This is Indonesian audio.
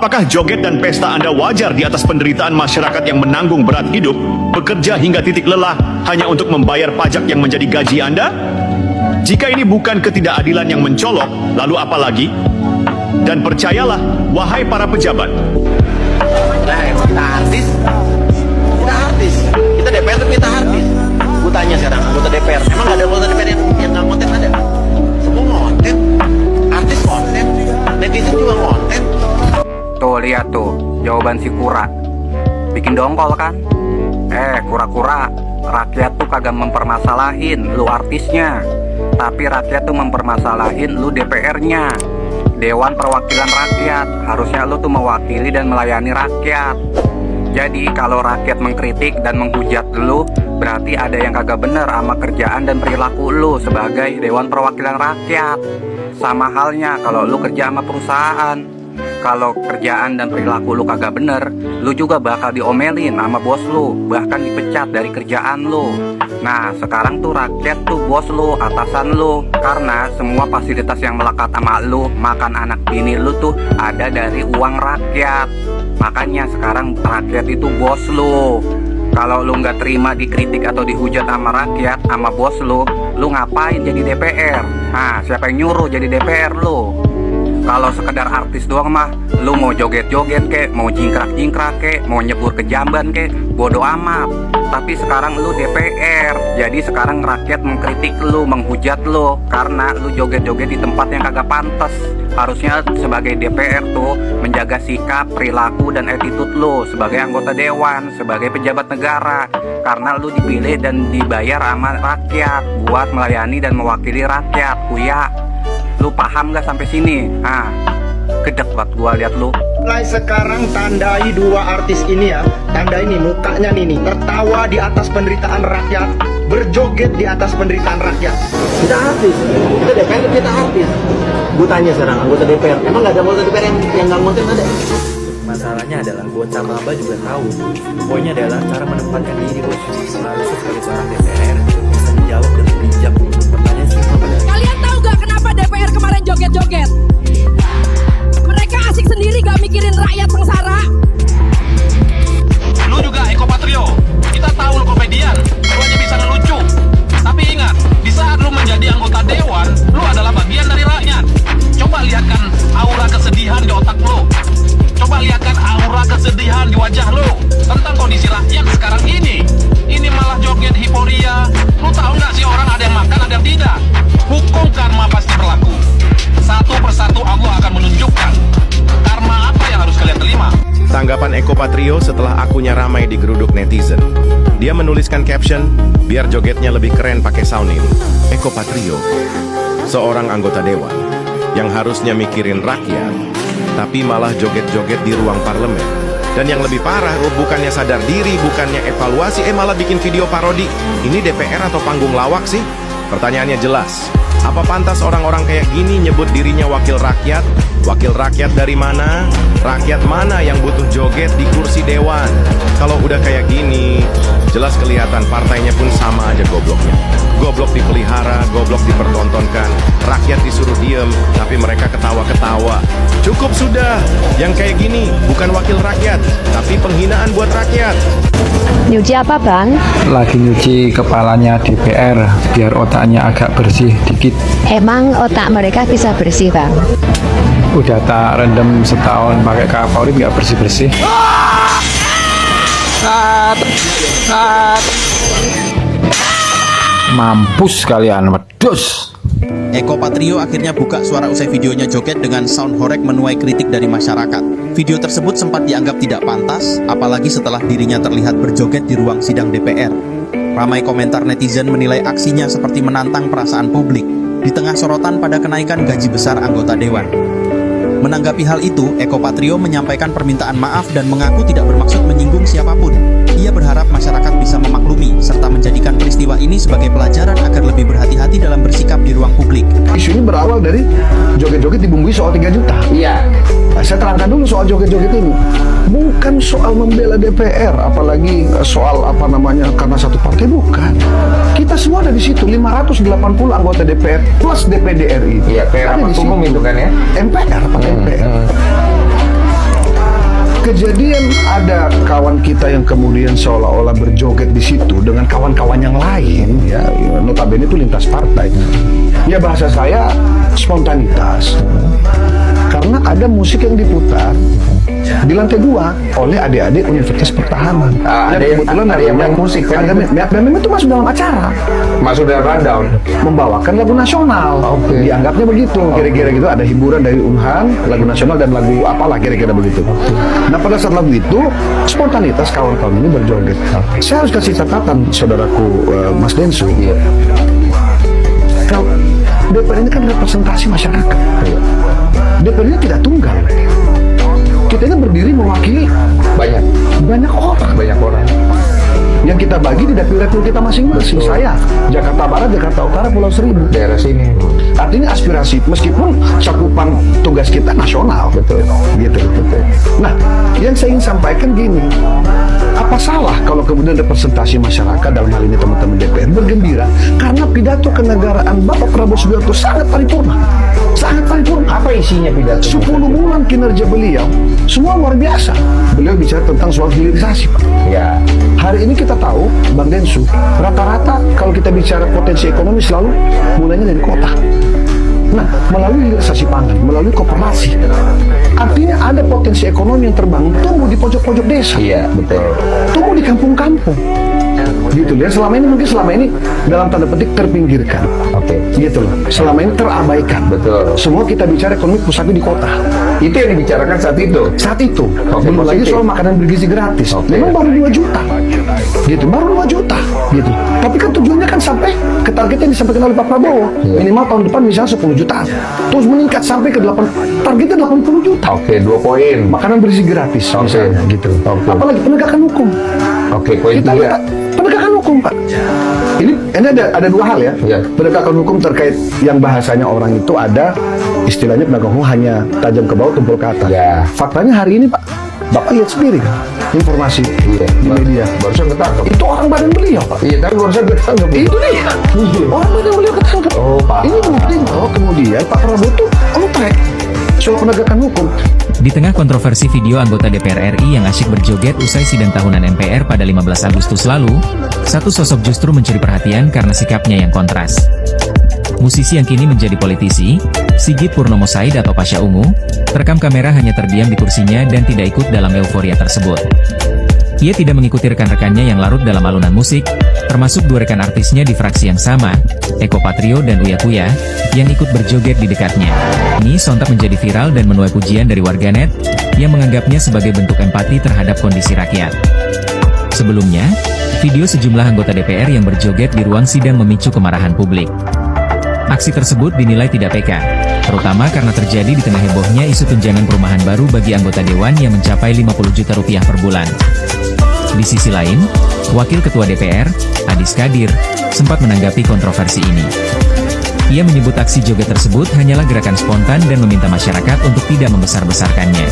Apakah joget dan pesta Anda wajar di atas penderitaan masyarakat yang menanggung berat hidup, bekerja hingga titik lelah hanya untuk membayar pajak yang menjadi gaji Anda? Jika ini bukan ketidakadilan yang mencolok, lalu apa lagi? Dan percayalah, wahai para pejabat, Nah, kita artis. Kita DPR tapi kita artis. Gue tanya sekarang, anggota DPR, emang gak ada anggota DPR yang gak konten ada? Semua konten, artis konten, netizen juga konten. Tuh lihat tuh, jawaban si Kura. Bikin dongkol kan? Kura-kura, rakyat tuh kagak mempermasalahin lu artisnya, tapi rakyat tuh mempermasalahin lu DPR-nya, Dewan Perwakilan Rakyat. Harusnya lu tuh mewakili dan melayani rakyat. Jadi kalau rakyat mengkritik dan menghujat lu, berarti ada yang kagak bener sama kerjaan dan perilaku lu sebagai Dewan Perwakilan Rakyat. Sama halnya kalau lu kerja sama perusahaan, kalau kerjaan dan perilaku lu kagak bener, lu juga bakal diomelin sama bos lu, bahkan dipecat dari kerjaan lu. Nah sekarang tuh rakyat tuh bos lu, atasan lu, karena semua fasilitas yang melekat sama lu, makan anak bini lu tuh ada dari uang rakyat. Makanya sekarang rakyat itu bos lu. Kalau lu nggak terima dikritik atau dihujat sama rakyat, sama bos lu ngapain jadi DPR? Nah siapa yang nyuruh jadi DPR lu? Kalau sekedar artis doang mah, lu mau joget-joget kek, mau jingkrak-jingkrak kek, mau nyebur ke jamban kek, bodo amat. Tapi sekarang lu DPR, jadi sekarang rakyat mengkritik lu, menghujat lu, karena lu joget-joget di tempat yang kagak pantas. Harusnya sebagai DPR tuh menjaga sikap, perilaku, dan attitude lu sebagai anggota dewan, sebagai pejabat negara. Karena lu dipilih dan dibayar sama rakyat buat melayani dan mewakili rakyat, kuya. Lu paham gak sampai sini? Gedek banget gua lihat lu. Mulai sekarang tandai dua artis ini ya, tanda ini mukanya nih, tertawa di atas penderitaan rakyat, berjoget di atas penderitaan rakyat. Kita artis, kita DPR tapi kita artis. Gue tanya sekarang, anggota DPR, emang gak ada anggota DPR yang gak konten ada? Masalahnya adalah buat sama Abah juga tahu. Poinnya adalah cara menempatkan diri bos. Harusnya sebagai seorang DPR itu bisa dijawab dengan bijak. Pertanyaan simpel adalah, kalian tahu gak kenapa DPR kemarin joget-joget? Mereka asik sendiri gak mikirin rakyat sengsara. Lu juga ekopatrio, kita tahu lu komedian, lu hanya bisa ngelucu. Tapi ingat, di saat lu menjadi anggota dewan, lu adalah bagian dari rakyat. Coba lihatkan aura kesedihan di otak lu. Coba lihatkan aura kesedihan di wajah lu tentang kondisi rakyat sekarang ini. Ini malah joget hiporia. Lu tahu nggak sih orang ada yang makan, ada yang tidak? Hukum karma pasti berlaku. Satu persatu Allah akan menunjukkan karma apa yang harus kalian terima. Tanggapan Eko Patrio setelah akunnya ramai di geruduk netizen. Dia menuliskan caption, biar jogetnya lebih keren pakai sound ini. Eko Patrio, seorang anggota dewan yang harusnya mikirin rakyat, tapi malah joget-joget di ruang parlemen. Dan yang lebih parah, bukannya sadar diri, bukannya evaluasi, malah bikin video parodi. Ini DPR atau panggung lawak sih? Pertanyaannya jelas. Apa pantas orang-orang kayak gini nyebut dirinya wakil rakyat? Wakil rakyat dari mana? Rakyat mana yang butuh joget di kursi dewan? Kalau udah kayak gini, jelas kelihatan partainya pun sama aja gobloknya. Goblok dipelihara, goblok dipertontonkan. Rakyat disuruh diem, tapi mereka ketawa-ketawa. Cukup sudah, yang kayak gini bukan wakil rakyat, tapi penghinaan buat rakyat. Nyuci apa bang? Lagi nyuci kepalanya DPR, biar otaknya agak bersih dikit. Emang otak mereka bisa bersih bang? Udah tak rendam setahun pakai Kapolri nggak bersih-bersih. Mampus kalian, medus. Eko Patrio akhirnya buka suara usai videonya joget dengan sound horeg menuai kritik dari masyarakat. Video tersebut sempat dianggap tidak pantas, apalagi setelah dirinya terlihat berjoget di ruang sidang DPR. Ramai komentar netizen menilai aksinya seperti menantang perasaan publik di tengah sorotan pada kenaikan gaji besar anggota dewan. Menanggapi hal itu, Eko Patrio menyampaikan permintaan maaf dan mengaku tidak bermaksud menyinggung siapapun. Ia berharap masyarakat bisa memaklumi serta menjadikan peristiwa ini sebagai pelajaran agar lebih berhati-hati dalam bersikap di ruang publik. Isu ini berawal dari joget-joget dibumbui soal 3 juta. Iya. Nah, saya terangkan dulu soal joget-joget ini. Bukan soal membela DPR, apalagi soal karena satu partai, bukan. Kita semua ada di situ, 580 anggota DPR plus DPD RI. Iya, kayak rapat umum itu kan ya? MPR, Pak MPR. kejadian ada kawan kita yang kemudian seolah-olah berjoget di situ dengan kawan-kawan yang lain, ya notabene itu lintas partai. Ya bahasa saya spontanitas. Karena ada musik yang diputar di lantai 2 oleh adik-adik Universitas Pertahanan. Ada yang kebetulan ada yang main musik kan? Dan memang itu masuk dalam acara. Masuk dalam rundown. Membawakan lagu nasional. Dianggapnya begitu. Kira-kira gitu ada hiburan dari Unhan, lagu nasional dan lagu apalah kira-kira begitu. Nah pada saat lagu itu spontanitas kawan-kawan ini berjoget. Saya harus kasih catatan saudaraku Mas Densu. Kalau DPR ini kan representasi masyarakat. DPR ini tidak tunggal. Kita ini berdiri mewakili banyak orang. Yang kita bagi di dapil-dapil kita masing-masing. Saya Jakarta Barat, Jakarta Utara, Pulau Seribu, daerah sini. Artinya aspirasi, meskipun cakupan tugas kita nasional, betul. Nah, yang saya ingin sampaikan gini, apa salah kalau kemudian representasi masyarakat dalam hal ini teman-teman DPR bergembira karena pidato kenegaraan Bapak Prabowo Subianto sangat paripurna. Apa isinya pidato? 10 bulan kinerja beliau, semua luar biasa. Beliau bicara tentang soal hilirisasi, Pak. Ya. Hari ini kita tahu, Bang Densu, rata-rata kalau kita bicara potensi ekonomi selalu mulainya dari kota. Nah, melalui hilirisasi pangan, melalui koperasi, artinya ada potensi ekonomi yang terbangun, tumbuh di pojok-pojok desa. Iya, betul. Tumbuh di kampung-kampung. Gitu loh. Selama ini dalam tanda petik terpinggirkan. Gitu loh. Selama ini terabaikan. Betul. Semua kita bicara ekonomi pusatnya di kota. Itu yang dibicarakan saat itu. Belum lagi soal makanan bergizi gratis. Memang baru 2 juta. Gitu, baru 2 juta. Gitu. Tapi kan tujuannya kan sampai ke target yang disampaikan oleh Pak Prabowo. Minimal tahun depan misalnya 10 juta. Terus meningkat sampai ke 8, targetnya 80 juta. 2 poin. Makanan bergizi gratis misalnya gitu. Apalagi penegakan hukum. Poin kita lihat penegakan hukum, Pak. Ini ada 2 hal ya. Penegakan hukum terkait yang bahasanya orang itu ada istilahnya penegakan hukum hanya tajam ke bawah tumpul ke atas. Faktanya hari ini Pak, Bapak lihat sendiri kan informasi di media. Barusan ketangkep. Itu orang badan beliau, Pak. Iya, tapi barusan ketangkep. Itu dia. Orang badan beliau ketangkep. Pak. Ini bukti bahwa kemudian Pak Prabowo itu on track soal penegakan hukum. Di tengah kontroversi video anggota DPR RI yang asyik berjoget usai sidang tahunan MPR pada 15 Agustus lalu, satu sosok justru mencuri perhatian karena sikapnya yang kontras. Musisi yang kini menjadi politisi, Sigit Purnomo Said atau Pasha Ungu, terekam kamera hanya terdiam di kursinya dan tidak ikut dalam euforia tersebut. Ia tidak mengikuti rekan-rekannya yang larut dalam alunan musik, termasuk 2 rekan artisnya di fraksi yang sama, Eko Patrio dan Uya Kuya, yang ikut berjoget di dekatnya. Ini sontak menjadi viral dan menuai pujian dari warganet, yang menganggapnya sebagai bentuk empati terhadap kondisi rakyat. Sebelumnya, video sejumlah anggota DPR yang berjoget di ruang sidang memicu kemarahan publik. Aksi tersebut dinilai tidak peka, terutama karena terjadi di tengah hebohnya isu tunjangan perumahan baru bagi anggota dewan yang mencapai 50 juta rupiah per bulan. Di sisi lain, Wakil Ketua DPR, Adis Kadir, sempat menanggapi kontroversi ini. Ia menyebut aksi joget tersebut hanyalah gerakan spontan dan meminta masyarakat untuk tidak membesar-besarkannya.